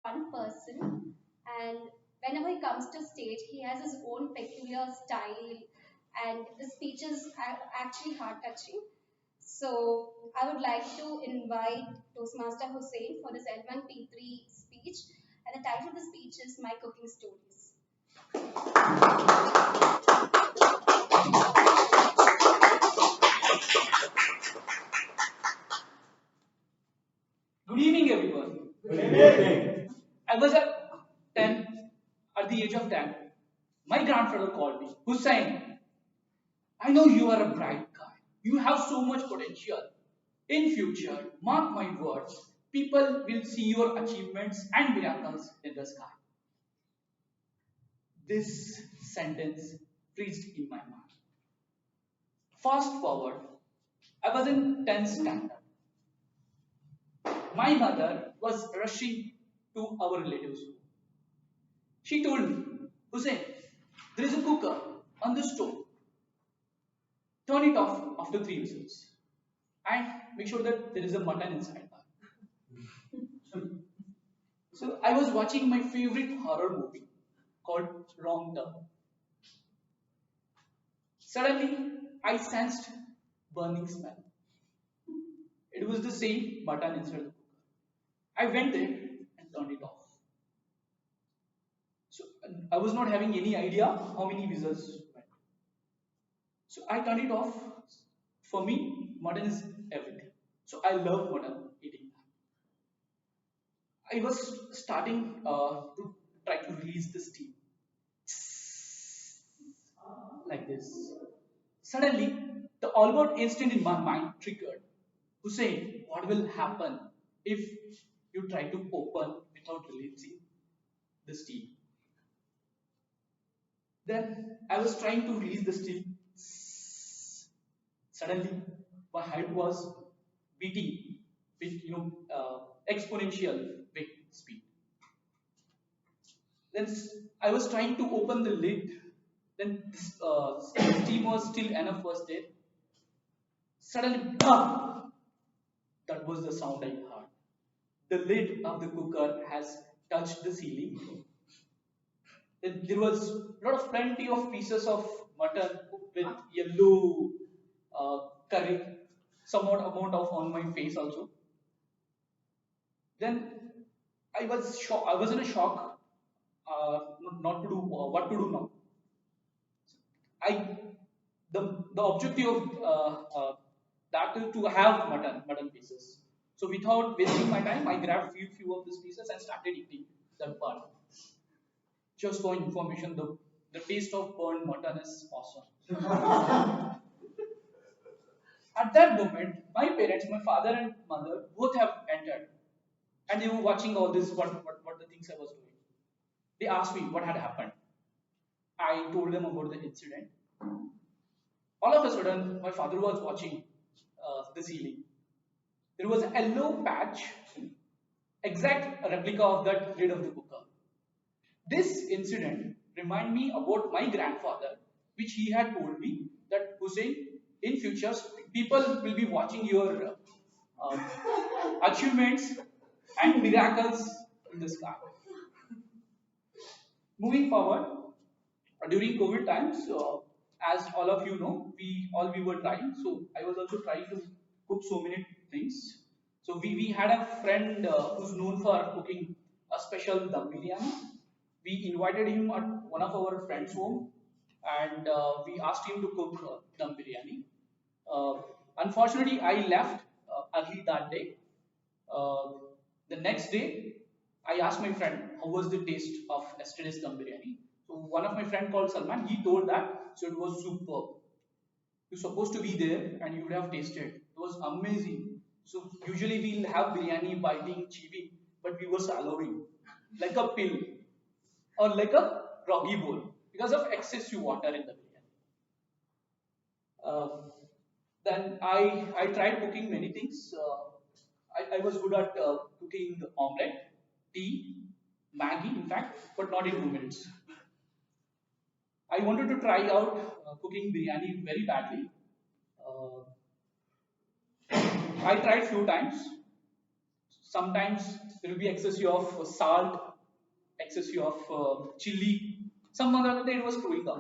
fun person, and whenever he comes to stage, he has his own peculiar style, and the speeches are actually heart touching. So I would like to invite Toastmaster Hussain for his L1P3 speech, and the title of the speech is My Cooking Stories. Good evening, everyone. Good evening. I was at 10, at the age of 10. My grandfather called me, Hussain, I know you are a bright guy. You have so much potential. In future, mark my words, people will see your achievements and miracles in the sky. This sentence freezed in my mind. Fast forward, I was in 10th standard. My mother was rushing to our relatives' home. She told me, Hussein, there is a cooker on the stove. Turn it off after 3 whistles. And make sure that there is a mutton inside that. So I was watching my favorite horror movie called Wrong Turn. Suddenly, I sensed burning smell. It was the same mutton inside the cooker. I went there and turned it off. So I was not having any idea how many whistles went. So I turned it off. For me, mutton is everything. So I love mutton eating. I was starting to try to release the steam like this. Suddenly, the Albert instinct in my mind triggered. Hussein, what will happen if you try to open without releasing the steam? Then I was trying to release the steam. Suddenly, my heart was beating with exponential with speed. Then I was trying to open the lid. Then steam was still enough was there. Suddenly, BAM! That was the sound I heard. The lid of the cooker has touched the ceiling. Then there was plenty of pieces of mutton with yellow curry, somewhat amount of on my face also. Then I was shocked. I was in a shock, not to do what to do now. I the objective of that is to have mutton pieces. So without wasting my time, I grabbed few of these pieces and started eating that part. Just for information, the taste of burnt mutton is awesome. At that moment, my parents, my father and mother, both have entered, and they were watching all this what the things I was doing. They asked me what had happened. I told them about the incident. All of a sudden, my father was watching the ceiling. There was a yellow patch, exact replica of that lid of the cooker. This incident reminded me about my grandfather, which he had told me that Hussein, in future, people will be watching your achievements and miracles in the sky. Moving forward, during COVID times, as all of you know, we were trying. So I was also trying to cook so many things. So we had a friend who's known for cooking a special dum biryani. We invited him at one of our friends' home, and we asked him to cook dum biryani. Uh, Unfortunately, I left early that day. Uh, the next day, I asked my friend how was the taste of yesterday's dum biryani. So one of my friend called Salman, he told that so it was superb. You're supposed to be there and you would have tasted. It was amazing. So usually we'll have biryani biting, chewing, but we were swallowing like a pill or like a groggy bowl because of excessive water in the biryani. Then I tried cooking many things. I was good at cooking omelette, tea, Maggie, in fact, but not in 2 minutes. I wanted to try out cooking biryani very badly. Uh, I tried few times. Sometimes there will be excessive of salt, excessive of chili. Some other day it was growing up.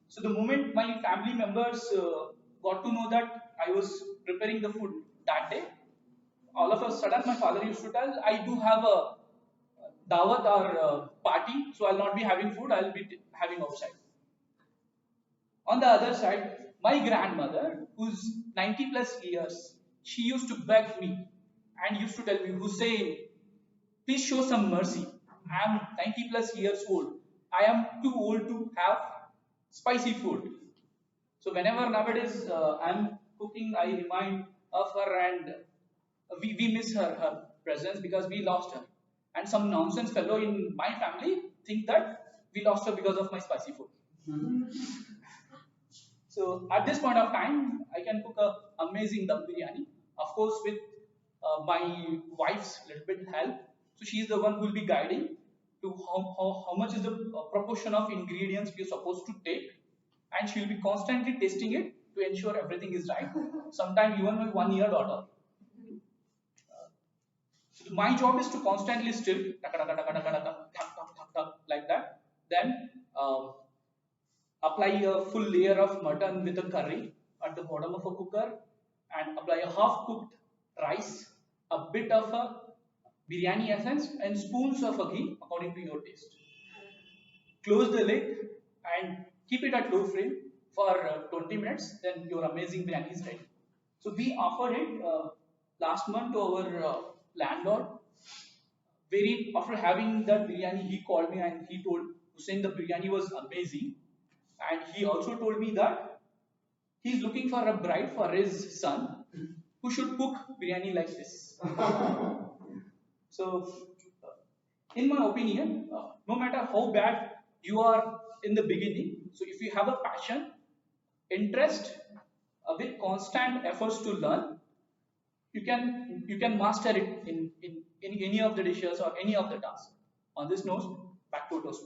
So the moment my family members got to know that I was preparing the food that day, all of a sudden my father used to tell, I do have a dawat or party, so I'll not be having food, I'll be having outside. On the other side, my grandmother, who's 90 plus years, she used to beg me and used to tell me, Hussain, please show some mercy. I am 90 plus years old. I am too old to have spicy food. So whenever nowadays I'm cooking, I remind of her, and we miss her presence because we lost her. And some nonsense fellow in my family think that we lost her because of my spicy food. So at this point of time, I can cook a amazing dum biryani. Of course, with my wife's little bit help. So she is the one who will be guiding to how much is the proportion of ingredients we are supposed to take, and she will be constantly testing it to ensure everything is right. Sometimes even my 1 year daughter. So my job is to constantly stir like that. Then apply a full layer of mutton with a curry at the bottom of a cooker, and apply a half cooked rice, a bit of a biryani essence, and spoons of a ghee according to your taste. Close the lid and keep it at low flame for 20 minutes, then your amazing biryani is ready. So we offered it last month to our landlord. Very after having that biryani, he called me and he told Hussein the biryani was amazing, and he also told me that he's looking for a bride for his son who should cook biryani like this. So, in my opinion, no matter how bad you are in the beginning, so if you have a passion, interest, with constant efforts to learn, you can master it in any of the dishes or any of the tasks. On this note, back to Toastmasters.